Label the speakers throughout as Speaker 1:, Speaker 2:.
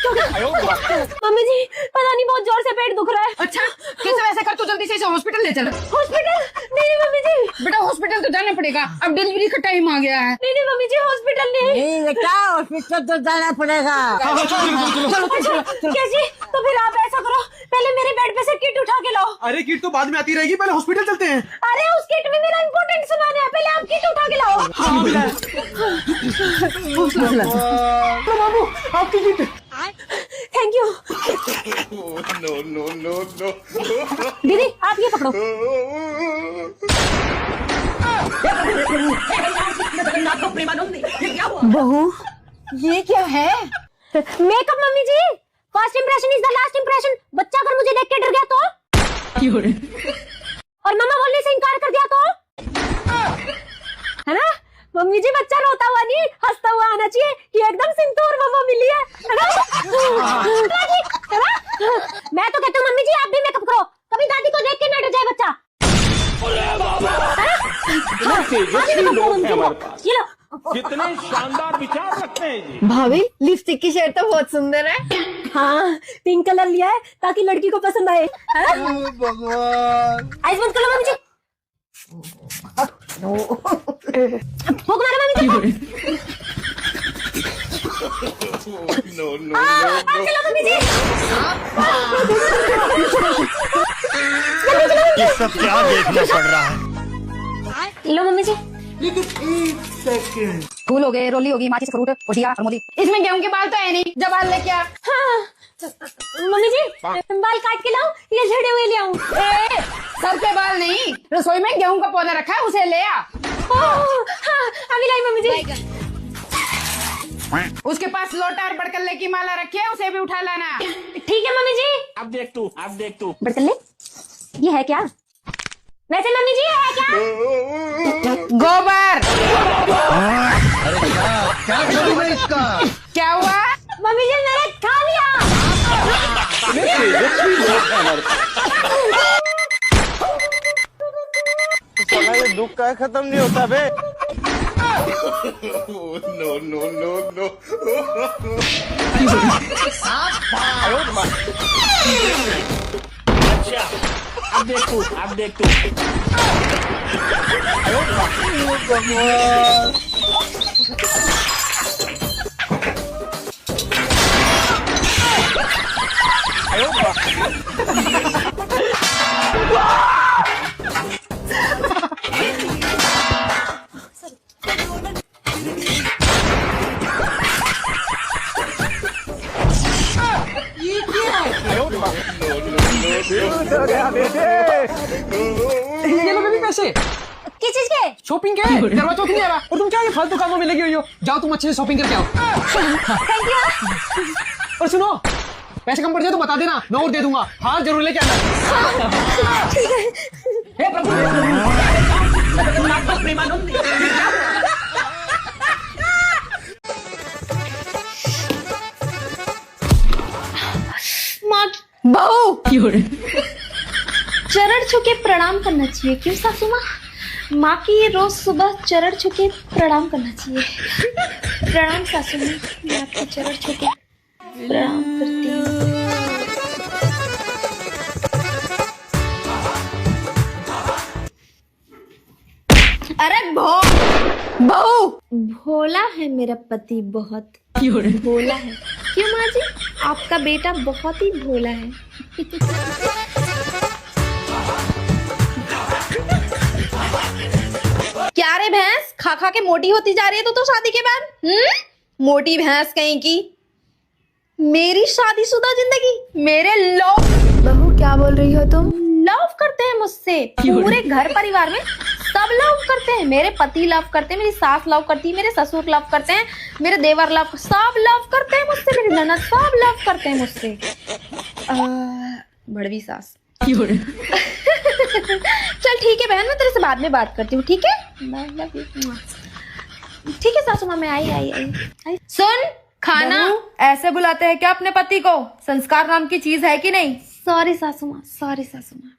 Speaker 1: Mummy जी पता नहीं बहुत जोर से पेट दुख रहा है।
Speaker 2: अच्छा कैसे वैसे कर, तू जल्दी से इसे हॉस्पिटल ले चल।
Speaker 1: हॉस्पिटल? नहीं मम्मी जी।
Speaker 2: बेटा हॉस्पिटल तो जाना पड़ेगा, अब डिलीवरी का टाइम आ गया है।
Speaker 1: नहीं मम्मी जी हॉस्पिटल नहीं
Speaker 3: बेटा, हॉस्पिटल तो जाना पड़ेगा।
Speaker 1: कैसी? तो फिर आप ऐसा करो, पहले मेरे बेड पे से किट उठा के लाओ।
Speaker 4: अरे किट तो बाद में आती रहेगी, पहले हॉस्पिटल चलते हैं।
Speaker 1: अरे उस किट में मेरा इम्पोर्टेंट सामान है, पहले आप किट उठा के लाओ।
Speaker 4: तो बाबू आपकी kit.
Speaker 1: Thank you.
Speaker 4: No no no no.
Speaker 1: दीदी आप ये पकड़ो।
Speaker 2: बहू ये क्या है?
Speaker 1: Makeup mummy ji. First impression is the last impression. बच्चा अगर मुझे देख के डर गया तो, और मामा बोलने से इनकार कर दिया तो, है ना मम्मी जी? बच्चा रोता हुआ नहीं हंसता हुआ आना चाहिए कि एकदम सिंतूर मामा मिली है ना? है ना? मैं तो कहती हूँ मम्मी जी आप भी मेकअप करो, कभी दादी को देख के ना डर जाए बच्चा। ये लो।
Speaker 5: कितने शानदार विचार रखते हैं जी।
Speaker 2: भाभी लिपस्टिक की शेड तो बहुत सुंदर है।
Speaker 1: हाँ पिंक कलर लिया है ताकि लड़की को पसंद आए।
Speaker 4: भगवान।
Speaker 1: आइस बंद करो मम्मी जी। फूंक मारो मम्मी जी।
Speaker 4: नो नो
Speaker 1: चलो मम्मी जी।
Speaker 5: ये सब क्या देखना पड़ रहा है?
Speaker 1: लो मम्मी जी।
Speaker 2: फूल हो गए, रोली होगी, माचिस, फ्रूट और दिया और मोदी। इसमें गेहूं के बाल तो है नहीं, जब बाल लेके आ।
Speaker 1: हाँ मम्मी जी बाल काट के लाऊं या झड़े हुए ले आऊं?
Speaker 2: सर के बाल नहीं, रसोई में गेहूं का पौधा रखा है, उसे ले आ।
Speaker 1: हाँ अभी लाई मम्मी जी।
Speaker 2: उसके पास लोटा और बड़कल्ले की माला रखी है, उसे भी उठा लाना।
Speaker 1: ठीक है मम्मी जी।
Speaker 5: अब देख तू।
Speaker 1: बड़कल्ले ये है क्या? वैसे मम्मी जी ये है क्या?
Speaker 2: गोबर।
Speaker 4: क्या इसका?
Speaker 2: क्या हुआ?
Speaker 1: मम्मी जी मैंने खा लिया।
Speaker 4: साला ये दुख का खत्म नहीं होता बे। No no no no.
Speaker 5: अच्छा अब देख तू।
Speaker 4: ये लो बेबी पैसे।
Speaker 1: किस चीज के?
Speaker 4: शॉपिंग के। करवा चौथ नहीं आ रहा और तुम क्या ये फालतू कामों में लगी हुई हो? जाओ तुम अच्छे से शॉपिंग करके आओ।
Speaker 1: Thank you.
Speaker 4: और सुनो पैसे कम पड़ जाए तो बता देना, मैं और दे दूंगा। हार जरूर लेके आना। हे
Speaker 2: बहू
Speaker 6: चरण छुके प्रणाम करना चाहिए, क्यों सासू माँ? माँ की रोज सुबह चरण छुके प्रणाम करना चाहिए। प्रणाम सासू माँ, मैं आपके चरण छुके प्रणाम करती हूँ।
Speaker 2: अरे बहू
Speaker 6: भोला है मेरा पति, बहुत भोला है। क्यों माँ जी? आपका बेटा बहुत ही भोला है। क्या रे भैंस, खा खा के मोटी होती जा रही है तो शादी के बाद? मोटी भैंस कहीं की। मेरी शादीशुदा जिंदगी, मेरे लव। बहू क्या बोल रही हो तुम? लव करते हैं मुझसे, पूरे घर परिवार में सब लव करते हैं। मेरे पति लव करते हैं, मेरी सास लव करती है, मेरे ससुर लव करते हैं, मेरे देवर लव, सब लव करते हैं मुझसे, मेरी ननद सब लव करते हैं मुझसे। बड़वी सास। चल ठीक है बहन, मैं तेरे से बाद में बात करती हूँ, ठीक है? ठीक है सासू माँ, मैं आई। सुन, खाना ऐसे बुलाते हैं क्या अपने पति को? संस्कार नाम की चीज है कि नहीं? सॉरी सासू माँ, सॉरी सासू माँ।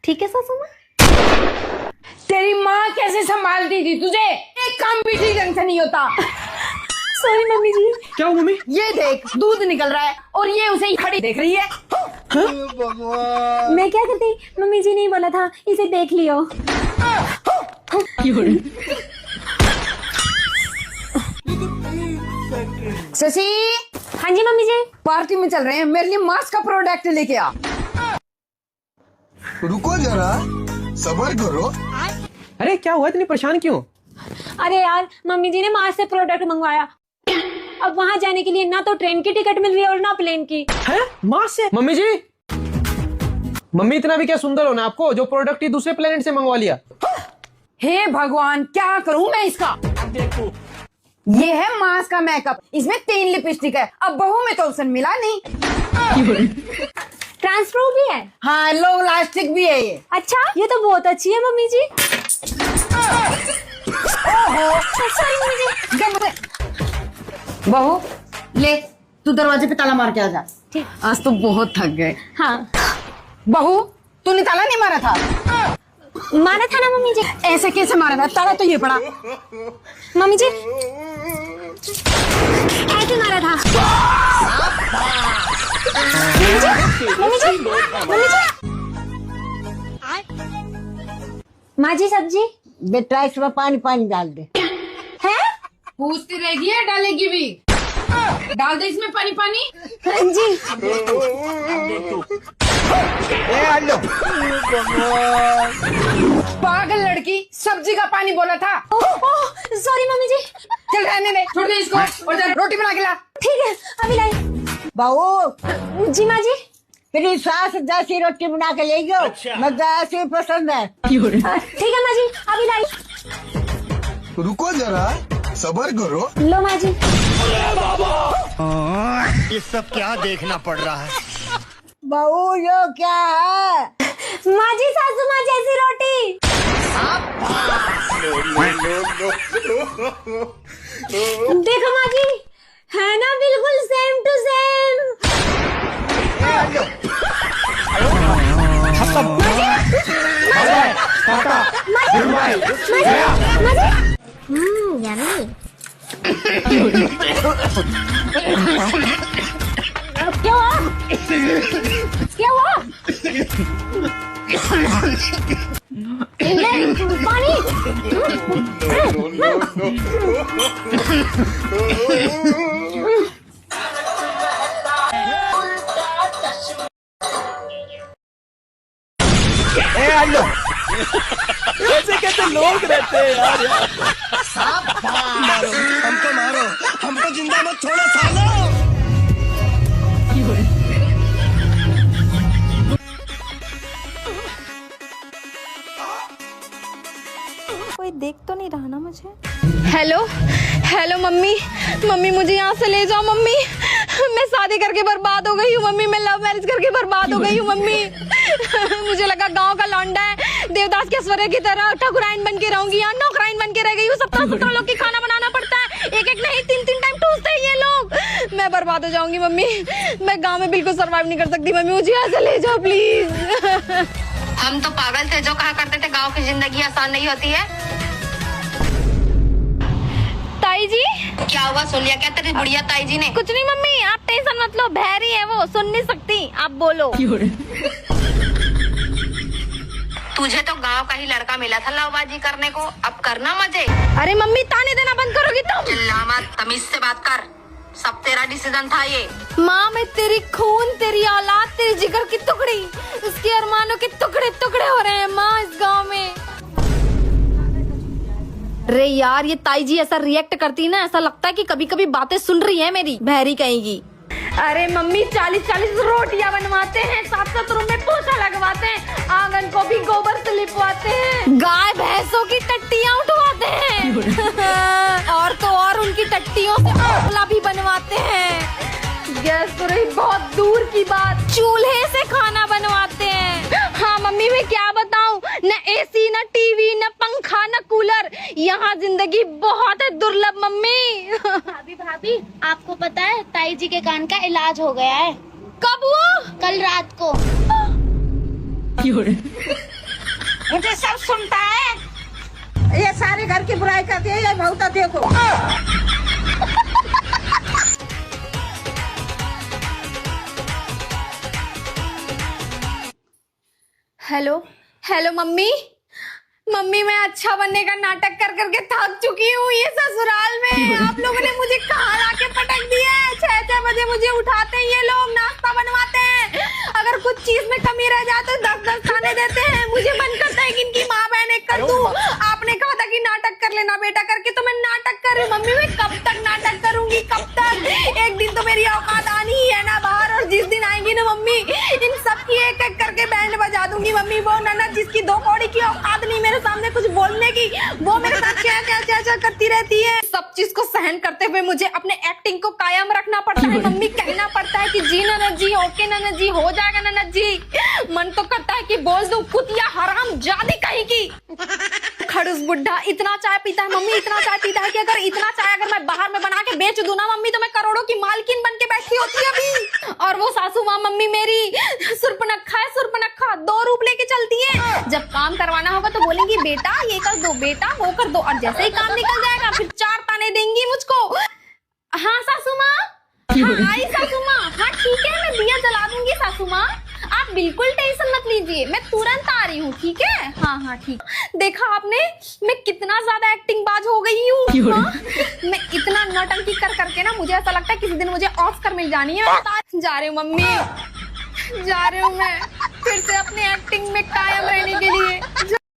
Speaker 6: ठीक है सासू माँ।
Speaker 2: तेरी माँ कैसे संभालती थी तुझे? एक काम भी ठीक ढंग से नहीं होता।
Speaker 6: सॉरी मम्मी जी।
Speaker 4: क्या हुआ मम्मी?
Speaker 2: ये देख, दूध निकल रहा है और ये उसे ही खड़ी देख रही है।
Speaker 6: मैं क्या करती, मम्मी जी ने बोला था इसे देख लियो।
Speaker 2: शशि,
Speaker 6: हाँ जी मम्मी जी।
Speaker 2: पार्टी में चल रहे हैं, मेरे लिए मास्क का प्रोडक्ट लेके आ।
Speaker 7: रुको जरा, सब्र करो।
Speaker 4: अरे क्या हुआ, इतनी परेशान क्यों?
Speaker 6: अरे यार, मम्मी जी ने माँ से प्रोडक्ट मंगवाया। अब वहाँ जाने के लिए ना तो ट्रेन की टिकट मिल रही है और ना प्लेन की।
Speaker 4: है माँ से? मम्मी जी, मम्मी इतना भी क्या सुंदर हो ना आपको, जो प्रोडक्ट ही दूसरे प्लेनेट से मंगवा लिया।
Speaker 2: हे भगवान, क्या करूं मैं इसका?
Speaker 5: अब देख तू।
Speaker 2: ये है मास्क का मेकअप, इसमें 3 लिपस्टिक है। अब बहू में तो ऑप्शन मिला नहीं।
Speaker 6: ट्रांसफर भी है।
Speaker 2: हाँ, लॉन्ग लास्टिक भी है ये।
Speaker 6: अच्छा, ये तो बहुत अच्छी है मम्मी जी। सॉरी मम्मी जी।
Speaker 2: बहू ले, तू दरवाजे पे ताला मार के आ जा।
Speaker 6: ठीक।
Speaker 2: आज तो बहुत थक गए।
Speaker 6: हाँ,
Speaker 2: बहू, तूने ताला नहीं मारा था?
Speaker 6: मारा था ना मम्मी जी।
Speaker 2: ऐसे कैसे मारा था? ताला तो ये पड़ा।
Speaker 6: मम्मी जी ऐसे मारा था। मम्मी जी, मम्मी जी। माँ जी सब्जी
Speaker 3: बेटा इसमें पानी पानी डाल दे।
Speaker 6: है?
Speaker 2: पूछती रहेगी या डालेगी भी? डाल दे इसमें पानी पानी।
Speaker 6: हाँ जी।
Speaker 5: अब देख तू।
Speaker 2: पागल लड़की, सब्जी का पानी बोला था।
Speaker 6: सॉरी मम्मी जी।
Speaker 2: चल रहने दे, छोड़ दे इसको और जा रोटी बना के ला।
Speaker 6: ठीक है, अभी लाई।
Speaker 3: बहू,
Speaker 6: जी माँ जी।
Speaker 3: तेरी सास जैसी रोटी बना के ले गयो।
Speaker 5: अच्छा।
Speaker 3: मुझे ऐसी पसंद है।
Speaker 6: ठीक है माँ जी, अभी लाई।
Speaker 7: रुको जरा, सब्र करो।
Speaker 6: लो माँ जी।
Speaker 5: ये सब क्या देखना पड़ रहा है।
Speaker 3: बहू यो क्या है?
Speaker 6: माँ जी, सासू माँ जैसी रोटी। देखो माँ जी, है ना बिल्कुल सेम टू सेम। क्या हुआ? क्या हुआ? पानी।
Speaker 5: ऐसे कैसे लोग रहते हैं यार।
Speaker 7: हमको मारो, हमको जिंदा मत छोड़ो सालो।
Speaker 6: कोई देख तो नहीं रहा ना मुझे? हेलो हेलो मम्मी, मम्मी मुझे यहाँ से ले जाओ मम्मी। मैं शादी करके बर्बाद हो गई हूँ मम्मी, मैं लव मैरिज करके बर्बाद हो गई हूँ मम्मी। मुझे लगा गांव का लौंडा है, देवदास के स्वरे की तरह ठकुराइन बन के रहूंगी, यहाँ नौकराइन बन के रह गई हूँ। 17 लोग की खाना बनाना पड़ता है, एक एक नहीं 3 टाइम ठूसते हैं ये लोग। मैं बर्बाद हो जाऊंगी मम्मी, मैं गाँव में बिल्कुल सर्वाइव नहीं कर सकती मम्मी, मुझे यहाँ से ले जाओ प्लीज।
Speaker 8: हम तो पागल थे जो कहा करते थे गांव की जिंदगी आसान नहीं होती है।
Speaker 6: ताई जी,
Speaker 8: क्या हुआ? सुन लिया क्या तेरी बुढ़िया ताई जी ने?
Speaker 6: कुछ नहीं मम्मी, आप टेंशन मत लो, बहरी है वो, सुन नहीं सकती, आप बोलो।
Speaker 8: तुझे तो गांव का ही लड़का मिला था लवबाजी करने को, अब करना मजे।
Speaker 6: अरे मम्मी, ताने देना बंद करोगी तुम?
Speaker 8: चिल्ला मत, तमीज से बात कर, सब तेरा डिसीजन था ये।
Speaker 6: माँ, मैं तेरी खून, तेरी औलाद, तेरी जिगर की टुकड़ी, उसके अरमानों के टुकड़े टुकड़े हो रहे हैं माँ इस गांव में। अरे यार, ये ताई जी ऐसा रिएक्ट करती ना, ऐसा लगता है कि कभी कभी बातें सुन रही है मेरी, बहरी कहेगी। अरे मम्मी, 40 रोटियां बनवाते हैं, 7 रूम में पोछा लगवाते हैं, आंगन को भी गोबर से लिपवाते हैं, गाय भैंसों की टट्टियां उठवाते हैं और तो और उनकी टट्टियों से आंवला भी बनवाते हैं। गैस तो रही बहुत दूर की बात, चूल्हे से खाना बनवाते हैं। हाँ मम्मी, मैं क्या बताऊं, न एसी, न टीवी, न पंखा, न कूलर, यहाँ जिंदगी बहुत है दुर्लभ मम्मी।
Speaker 9: भाभी, आपको पता है ताई जी के कान का इलाज हो गया है।
Speaker 6: कब हुआ?
Speaker 1: कल रात को।
Speaker 3: मुझे सब सुनता है। ये सारे घर की बुराई करती है, ये बहू तो देखो।
Speaker 6: Hello hello mummy. मम्मी मैं अच्छा बनने का नाटक कर करके थक चुकी हूँ। ये ससुराल में आप लोगों ने मुझे कहाँ लाके पटक दिया है। 6 बजे मुझे उठाते हैं ये लोग, नाश्ता बनवाते हैं, अगर कुछ चीज में कमी रह जाए तो 10 खाने देते हैं। मुझे मन करता है कि इनकी माँ बहन एक कर दूं। आपने कहा था कि नाटक कर लेना बेटा करके, तो मैं नाटक कर रही हूँ। मम्मी मैं कब तक नाटक करूंगी, कब तक? एक दिन तो मेरी औकात आनी ही है ना बाहर, और जिस दिन आएंगी ना मम्मी, इन सब की एक एक करके बैंड बजा दूंगी। मम्मी वो ननद जिसकी 2 कौड़ी की औकात नहीं मेरे सामने कुछ बोलने की, वो मेरे साथ क्या करती रहती है। सब चीज को सहन करते हुए मुझे अपने एक्टिंग को कायम रखना पड़ता है। मम्मी कहना पड़ता है कि जी ननद जी, ओके ननद जी, हो जाएगा ननद जी। मन तो करता है कि बोल दूं कुतिया हराम जादी कहीं की। खड़ूस बुढ़ा इतना चाय पीता है मम्मी, इतना चाय पीता है कि अगर इतना चाय अगर मैं बाहर में बना के बेच दूं ना मम्मी, तो मैं करोड़ों की मालकिन बन के बैठी होती है अभी। और वो सासू माँ मम्मी मेरी सुरपनखा है, सुरपनखा 2 रूप लेके चलती है। जब काम करवाना होगा तो बोलेंगी बेटा ये कर दो, बेटा वो कर दो, और जैसे ही काम निकल जाएगा फिर 4 ताने देंगी मुझको। हाँ सासू माँ, हाँ आई सासू माँ, हाँ ठीक है मैं दिया जला दूंगी सासू माँ, आप बिल्कुल टेंशन मत लीजिए, मैं तुरंत आ रही हूँ, ठीक है? हाँ हाँ ठीक। देखा आपने मैं कितना ज्यादा एक्टिंग बाज हो गई हूँ। हाँ? मैं इतना नौटंकी कर करके ना मुझे ऐसा लगता है किसी दिन मुझे ऑस्कर मिल जानी है। जा रही हूँ मम्मी, जा रही हूँ मैं फिर से अपनी एक्टिंग